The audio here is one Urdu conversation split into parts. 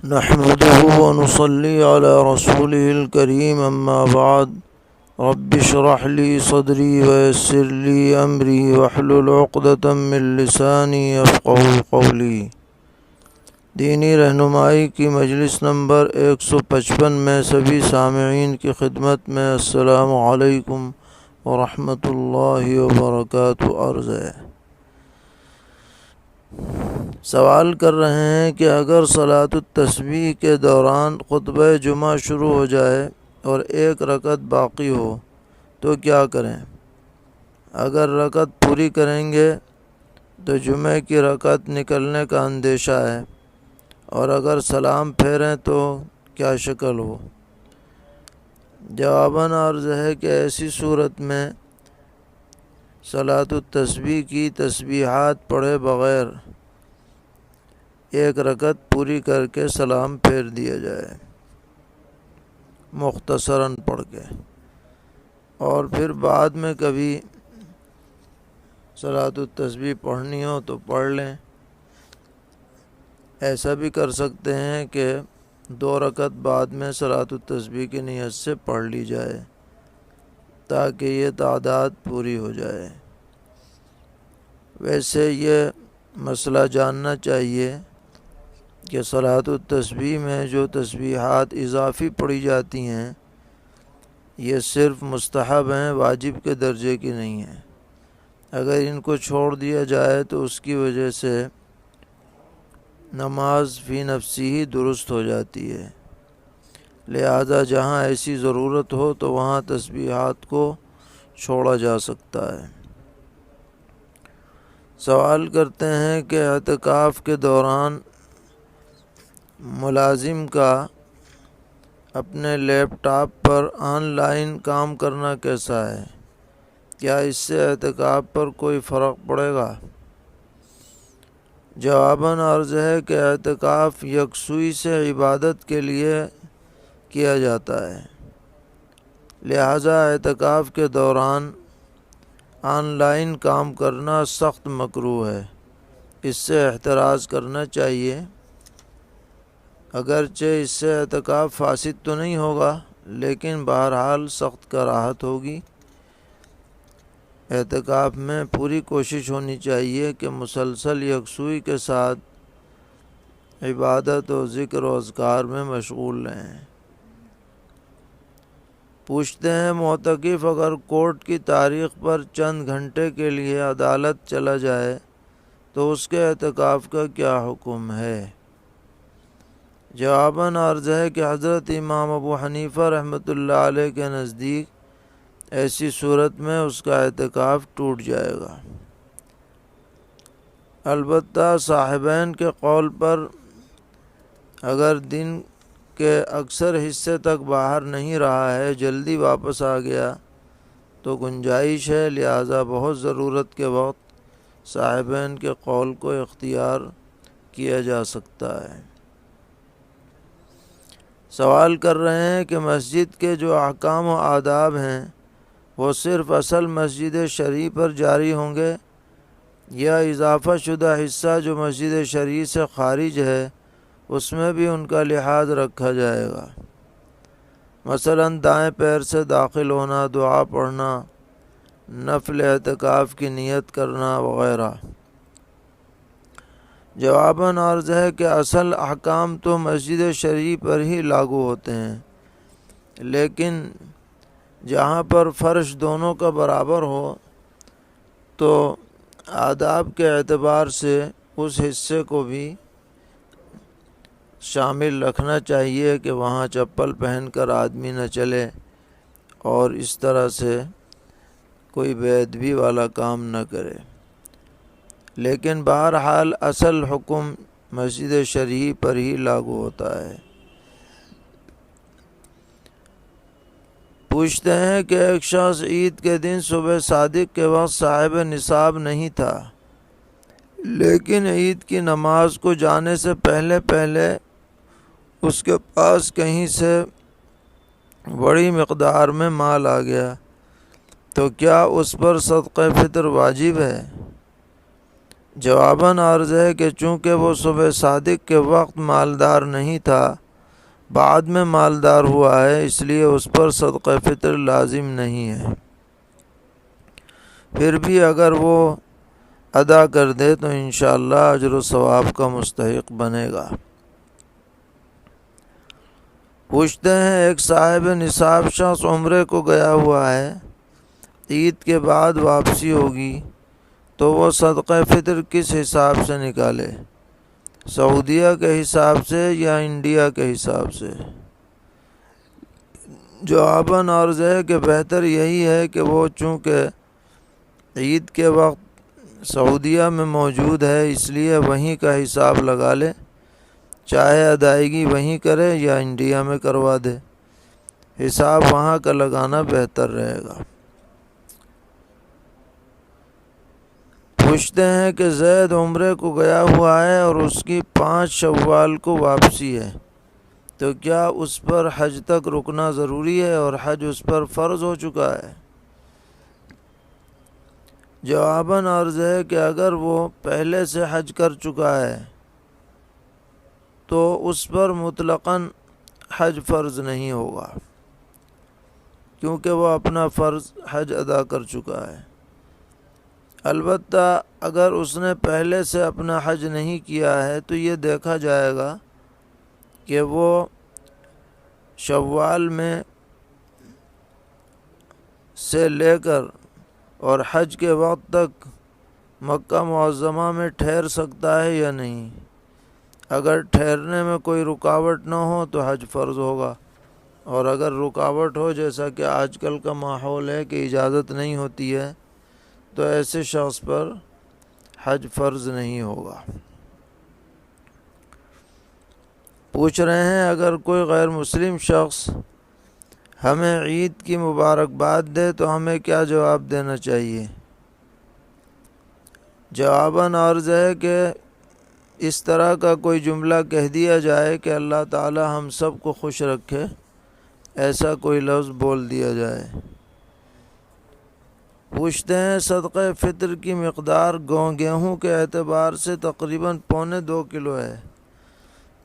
نحمده ونصلي على رسوله الكريم أما بعد رب اشرح لي صدري ويسر لي أمري واحلل عقدة من لساني يفقهوا قولي۔ دینی رہنمائی کی مجلس نمبر 155 میں سبھی سامعین کی خدمت میں السلام علیکم ورحمۃ اللہ وبرکاتہ عرض ہے۔ سوال کر رہے ہیں کہ اگر صلاۃ التسبیح کے دوران خطبہ جمعہ شروع ہو جائے اور ایک رکعت باقی ہو تو کیا کریں؟ اگر رکعت پوری کریں گے تو جمعہ کی رکعت نکلنے کا اندیشہ ہے، اور اگر سلام پھیریں تو کیا شکل ہو؟ جواباً عرض ہے کہ ایسی صورت میں صلاۃ التسبیح کی تسبیحات پڑھے بغیر ایک رکعت پوری کر کے سلام پھیر دیا جائے، مختصراً پڑھ کے، اور پھر بعد میں کبھی صلاۃ التسبیح پڑھنی ہو تو پڑھ لیں۔ ایسا بھی کر سکتے ہیں کہ 2 رکعت بعد میں صلاۃ التسبیح کی نیت سے پڑھ لی جائے تاکہ یہ تعداد پوری ہو جائے۔ ویسے یہ مسئلہ جاننا چاہیے کہ صلاۃ التسبیح میں جو تسبیحات اضافی پڑھی جاتی ہیں یہ صرف مستحب ہیں، واجب کے درجے کی نہیں ہیں۔ اگر ان کو چھوڑ دیا جائے تو اس کی وجہ سے نماز فی نفسی ہی درست ہو جاتی ہے، لہذا جہاں ایسی ضرورت ہو تو وہاں تسبیحات کو چھوڑا جا سکتا ہے۔ سوال کرتے ہیں کہ اعتکاف کے دوران ملازم کا اپنے لیپ ٹاپ پر آن لائن کام کرنا کیسا ہے؟ کیا اس سے اعتکاف پر کوئی فرق پڑے گا؟ جواباً عرض ہے کہ اعتکاف یکسوئی سے عبادت کے لیے کیا جاتا ہے، لہذا اعتکاف کے دوران آن لائن کام کرنا سخت مکروہ ہے، اس سے احتراز کرنا چاہیے۔ اگرچہ اس سے اعتکاف فاسد تو نہیں ہوگا لیکن بہرحال سخت کراہت ہوگی۔ اعتکاف میں پوری کوشش ہونی چاہیے کہ مسلسل یکسوئی کے ساتھ عبادت و ذکر و اذکار میں مشغول رہیں۔ پوچھتے ہیں معتکف اگر کورٹ کی تاریخ پر چند گھنٹے کے لیے عدالت چلا جائے تو اس کے اعتکاف کا کیا حکم ہے؟ جواباً عرض ہے کہ حضرت امام ابو حنیفہ رحمۃ اللہ علیہ کے نزدیک ایسی صورت میں اس کا اعتکاف ٹوٹ جائے گا۔ البتہ صاحبین کے قول پر اگر دن کے اکثر حصے تک باہر نہیں رہا ہے، جلدی واپس آ گیا تو گنجائش ہے، لہذا بہت ضرورت کے وقت صاحبین کے قول کو اختیار کیا جا سکتا ہے۔ سوال کر رہے ہیں کہ مسجد کے جو احکام و آداب ہیں وہ صرف اصل مسجد شرعی پر جاری ہوں گے یا اضافہ شدہ حصہ جو مسجد شرعی سے خارج ہے اس میں بھی ان کا لحاظ رکھا جائے گا؟ مثلاً دائیں پیر سے داخل ہونا، دعا پڑھنا، نفل اعتکاف کی نیت کرنا وغیرہ۔ جواباً عرض ہے کہ اصل احکام تو مسجد شرعی پر ہی لاگو ہوتے ہیں، لیکن جہاں پر فرش دونوں کا برابر ہو تو آداب کے اعتبار سے اس حصے کو بھی شامل رکھنا چاہیے کہ وہاں چپل پہن کر آدمی نہ چلے اور اس طرح سے کوئی بے ادبی والا کام نہ کرے، لیکن بہرحال اصل حکم مسجد شرعی پر ہی لاگو ہوتا ہے۔ پوچھتے ہیں کہ ایک شخص عید کے دن صبح صادق کے وقت صاحب نصاب نہیں تھا، لیکن عید کی نماز کو جانے سے پہلے اس کے پاس کہیں سے بڑی مقدار میں مال آ گیا، تو کیا اس پر صدقہ فطر واجب ہے؟ جواباً عرض ہے کہ چونکہ وہ صبح صادق کے وقت مالدار نہیں تھا، بعد میں مالدار ہوا ہے، اس لیے اس پر صدقہ فطر لازم نہیں ہے۔ پھر بھی اگر وہ ادا کر دے تو انشاءاللہ اجر و ثواب کا مستحق بنے گا۔ پوچھتے ہیں ایک صاحب نصاب شخص عمرے کو گیا ہوا ہے، عید کے بعد واپسی ہوگی، تو وہ صدقہ فطر کس حساب سے نکالے؟ سعودیہ کے حساب سے یا انڈیا کے حساب سے؟ جواباً عرض ہے کہ بہتر یہی ہے کہ وہ چونکہ عید کے وقت سعودیہ میں موجود ہے اس لیے وہیں کا حساب لگا لے، چاہے ادائیگی وہیں کرے یا انڈیا میں کروا دے، حساب وہاں کا لگانا بہتر رہے گا۔ پوچھتے ہیں کہ زید عمرے کو گیا ہوا ہے اور اس کی 5 شوال کو واپسی ہے، تو کیا اس پر حج تک رکنا ضروری ہے اور حج اس پر فرض ہو چکا ہے؟ جواباً عرض ہے کہ اگر وہ پہلے سے حج کر چکا ہے تو اس پر مطلقاً حج فرض نہیں ہوگا، کیونکہ وہ اپنا فرض حج ادا کر چکا ہے۔ البتہ اگر اس نے پہلے سے اپنا حج نہیں کیا ہے تو یہ دیکھا جائے گا کہ وہ شوال میں سے لے کر اور حج کے وقت تک مکہ معظمہ میں ٹھہر سکتا ہے یا نہیں۔ اگر ٹھہرنے میں کوئی رکاوٹ نہ ہو تو حج فرض ہوگا، اور اگر رکاوٹ ہو جیسا کہ آج کل کا ماحول ہے کہ اجازت نہیں ہوتی ہے تو ایسے شخص پر حج فرض نہیں ہوگا۔ پوچھ رہے ہیں اگر کوئی غیر مسلم شخص ہمیں عید کی مبارکباد دے تو ہمیں کیا جواب دینا چاہیے؟ جواباً عرض ہے کہ اس طرح کا کوئی جملہ کہہ دیا جائے کہ اللہ تعالی ہم سب کو خوش رکھے، ایسا کوئی لفظ بول دیا جائے۔ پوچھتے ہیں صدقہ فطر کی مقدار گیہوں کے اعتبار سے تقریباً 2.25 کلو ہے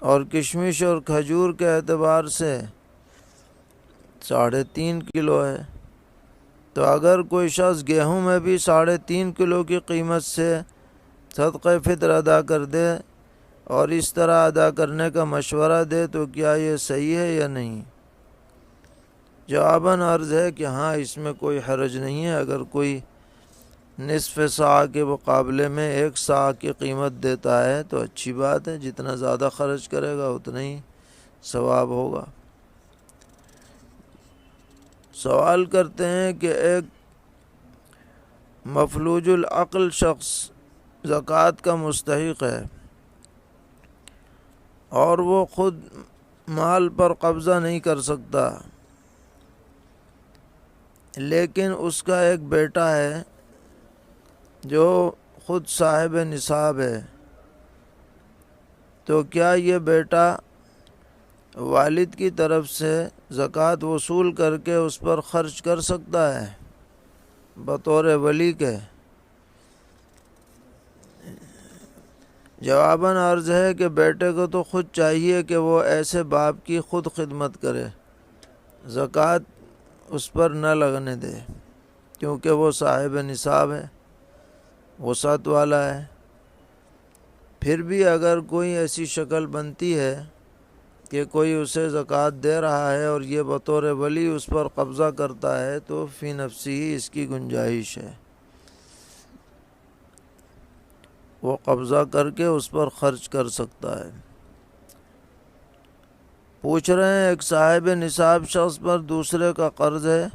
اور کشمش اور کھجور کے اعتبار سے 3.5 کلو ہے، تو اگر کوئی شخص گیہوں میں بھی 3.5 کلو کی قیمت سے صدقہ فطر ادا کر دے اور اس طرح ادا کرنے کا مشورہ دے تو کیا یہ صحیح ہے یا نہیں؟ جواباً عرض ہے کہ ہاں، اس میں کوئی حرج نہیں ہے۔ اگر کوئی نصف صاع کے مقابلے میں 1 صاع کی قیمت دیتا ہے تو اچھی بات ہے، جتنا زیادہ خرچ کرے گا اتنا ہی ثواب ہوگا۔ سوال کرتے ہیں کہ ایک مفلوج العقل شخص زکوٰۃ کا مستحق ہے اور وہ خود مال پر قبضہ نہیں کر سکتا، لیکن اس کا ایک بیٹا ہے جو خود صاحب نصاب ہے، تو کیا یہ بیٹا والد کی طرف سے زکوٰۃ وصول کر کے اس پر خرچ کر سکتا ہے بطور ولی کے؟ جواباً عرض ہے کہ بیٹے کو تو خود چاہیے کہ وہ ایسے باپ کی خود خدمت کرے، زکوٰۃ اس پر نہ لگنے دے، کیونکہ وہ صاحب نصاب ہے، وسعت والا ہے۔ پھر بھی اگر کوئی ایسی شکل بنتی ہے کہ کوئی اسے زکوٰۃ دے رہا ہے اور یہ بطور ولی اس پر قبضہ کرتا ہے تو فی نفسی ہی اس کی گنجائش ہے، وہ قبضہ کر کے اس پر خرچ کر سکتا ہے۔ پوچھ رہے ہیں ایک صاحب نصاب شخص پر دوسرے کا قرض ہے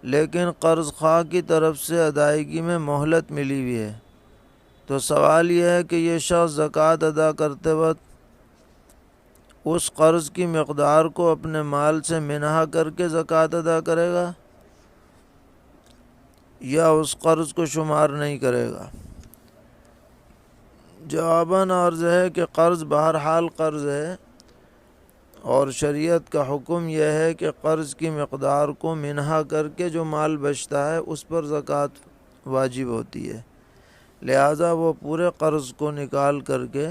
لیکن قرض خواہ کی طرف سے ادائیگی میں مہلت ملی ہوئی ہے، تو سوال یہ ہے کہ یہ شخص زکوٰۃ ادا کرتے وقت اس قرض کی مقدار کو اپنے مال سے منہا کر کے زکوٰۃ ادا کرے گا یا اس قرض کو شمار نہیں کرے گا؟ جواباً عرض ہے کہ قرض بہرحال قرض ہے، اور شریعت کا حکم یہ ہے کہ قرض کی مقدار کو منہا کر کے جو مال بچتا ہے اس پر زکوٰۃ واجب ہوتی ہے، لہٰذا وہ پورے قرض کو نکال کر کے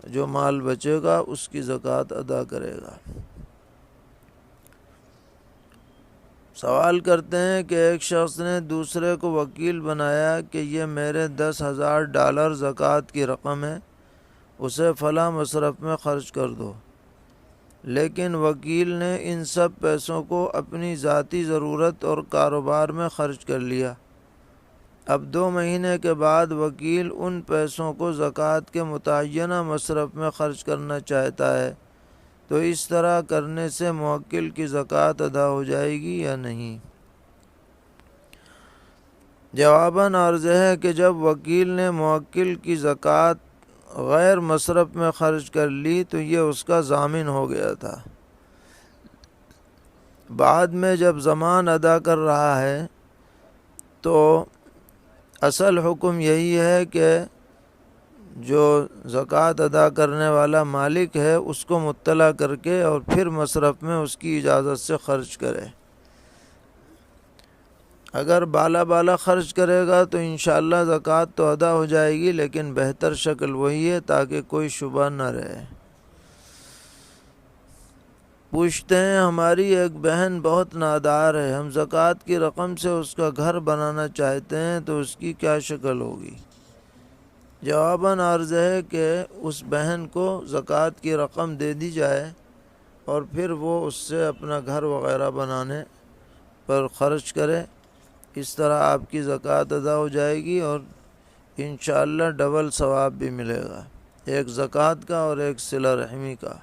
جو مال بچے گا اس کی زکوٰۃ ادا کرے گا۔ سوال کرتے ہیں کہ ایک شخص نے دوسرے کو وکیل بنایا کہ یہ میرے $10,000 زکوٰۃ کی رقم ہے، اسے فلاں مصرف میں خرچ کر دو، لیکن وکیل نے ان سب پیسوں کو اپنی ذاتی ضرورت اور کاروبار میں خرچ کر لیا۔ اب 2 مہینے کے بعد وکیل ان پیسوں کو زکوٰۃ کے متعینہ مصرف میں خرچ کرنا چاہتا ہے، تو اس طرح کرنے سے موکل کی زکوٰۃ ادا ہو جائے گی یا نہیں؟ جواباً عرض ہے کہ جب وکیل نے موکل کی زکوٰۃ غیر مصرف میں خرچ کر لی تو یہ اس کا ضامن ہو گیا تھا۔ بعد میں جب ضمان ادا کر رہا ہے تو اصل حکم یہی ہے کہ جو زکوٰۃ ادا کرنے والا مالک ہے اس کو مطلع کر کے اور پھر مصرف میں اس کی اجازت سے خرچ کرے۔ اگر بالا خرچ کرے گا تو انشاءاللہ زکوٰۃ تو ادا ہو جائے گی، لیکن بہتر شکل وہی ہے تاکہ کوئی شبہ نہ رہے۔ پوچھتے ہیں ہماری ایک بہن بہت نادار ہے، ہم زکوٰۃ کی رقم سے اس کا گھر بنانا چاہتے ہیں تو اس کی کیا شکل ہوگی؟ جواباً عرض ہے کہ اس بہن کو زکوٰۃ کی رقم دے دی جائے اور پھر وہ اس سے اپنا گھر وغیرہ بنانے پر خرچ کرے، اس طرح آپ کی زکوٰۃ ادا ہو جائے گی اور انشاءاللہ ڈبل ثواب بھی ملے گا، ایک زکوٰۃ کا اور ایک صلہ رحمی کا۔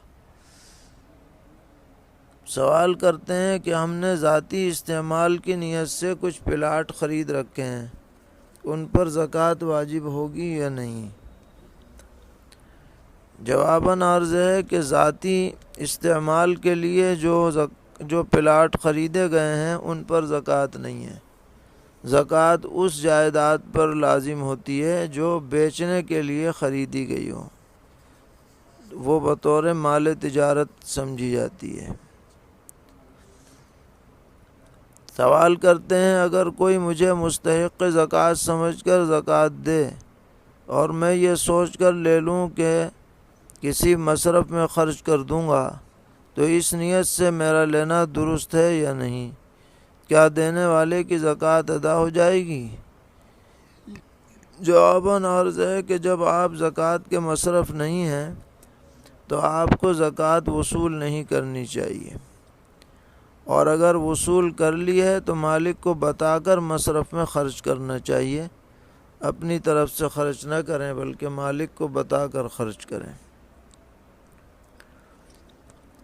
سوال کرتے ہیں کہ ہم نے ذاتی استعمال کی نیت سے کچھ پلاٹ خرید رکھے ہیں، ان پر زکوٰۃ واجب ہوگی یا نہیں؟ جواباً عرض ہے کہ ذاتی استعمال کے لیے جو پلاٹ خریدے گئے ہیں ان پر زکوٰۃ نہیں ہے۔ زکوٰۃ اس جائیداد پر لازم ہوتی ہے جو بیچنے کے لیے خریدی گئی ہو، وہ بطور مال تجارت سمجھی جاتی ہے۔ سوال کرتے ہیں اگر کوئی مجھے مستحق زکوٰۃ سمجھ کر زکوٰۃ دے اور میں یہ سوچ کر لے لوں کہ کسی مصرف میں خرچ کر دوں گا تو اس نیت سے میرا لینا درست ہے یا نہیں؟ کیا دینے والے کی زکوٰۃ ادا ہو جائے گی؟ جواباً عرض ہے کہ جب آپ زکوٰۃ کے مصرف نہیں ہیں تو آپ کو زکوٰۃ وصول نہیں کرنی چاہیے، اور اگر وصول کر لی ہے تو مالک کو بتا کر مصرف میں خرچ کرنا چاہیے، اپنی طرف سے خرچ نہ کریں بلکہ مالک کو بتا کر خرچ کریں۔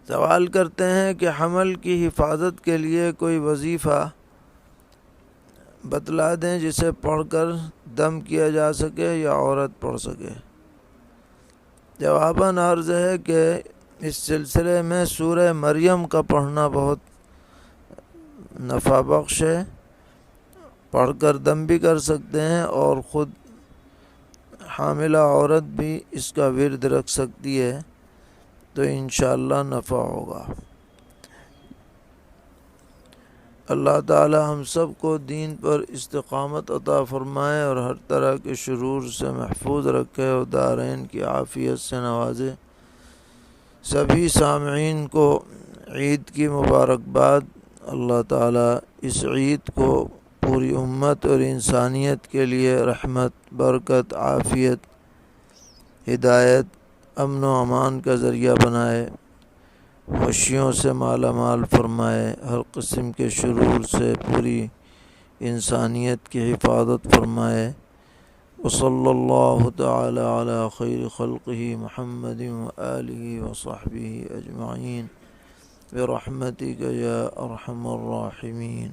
سوال کرتے ہیں کہ حمل کی حفاظت کے لیے کوئی وظیفہ بتلا دیں جسے پڑھ کر دم کیا جا سکے یا عورت پڑھ سکے۔ جواباً عرض ہے کہ اس سلسلے میں سورہ مریم کا پڑھنا بہت نفع بخش ہے، پڑھ کر دم بھی کر سکتے ہیں اور خود حاملہ عورت بھی اس کا ورد رکھ سکتی ہے تو انشاءاللہ نفع ہوگا۔ اللہ تعالی ہم سب کو دین پر استقامت عطا فرمائے اور ہر طرح کے شرور سے محفوظ رکھے اور دارین کی عافیت سے نوازے۔ سبھی سامعین کو عید کی مبارکباد۔ اللہ تعالی اس عید کو پوری امت اور انسانیت کے لیے رحمت، برکت، عافیت، ہدایت، امن و امان کا ذریعہ بنائے، خوشیوں سے مالا مال فرمائے، ہر قسم کے شرور سے پوری انسانیت کی حفاظت فرمائے۔ وصلی اللہ تعالی علی خیر خلقہ محمد وآلہ وصحبہ اجمعین برحمتک یا ارحم الراحمین۔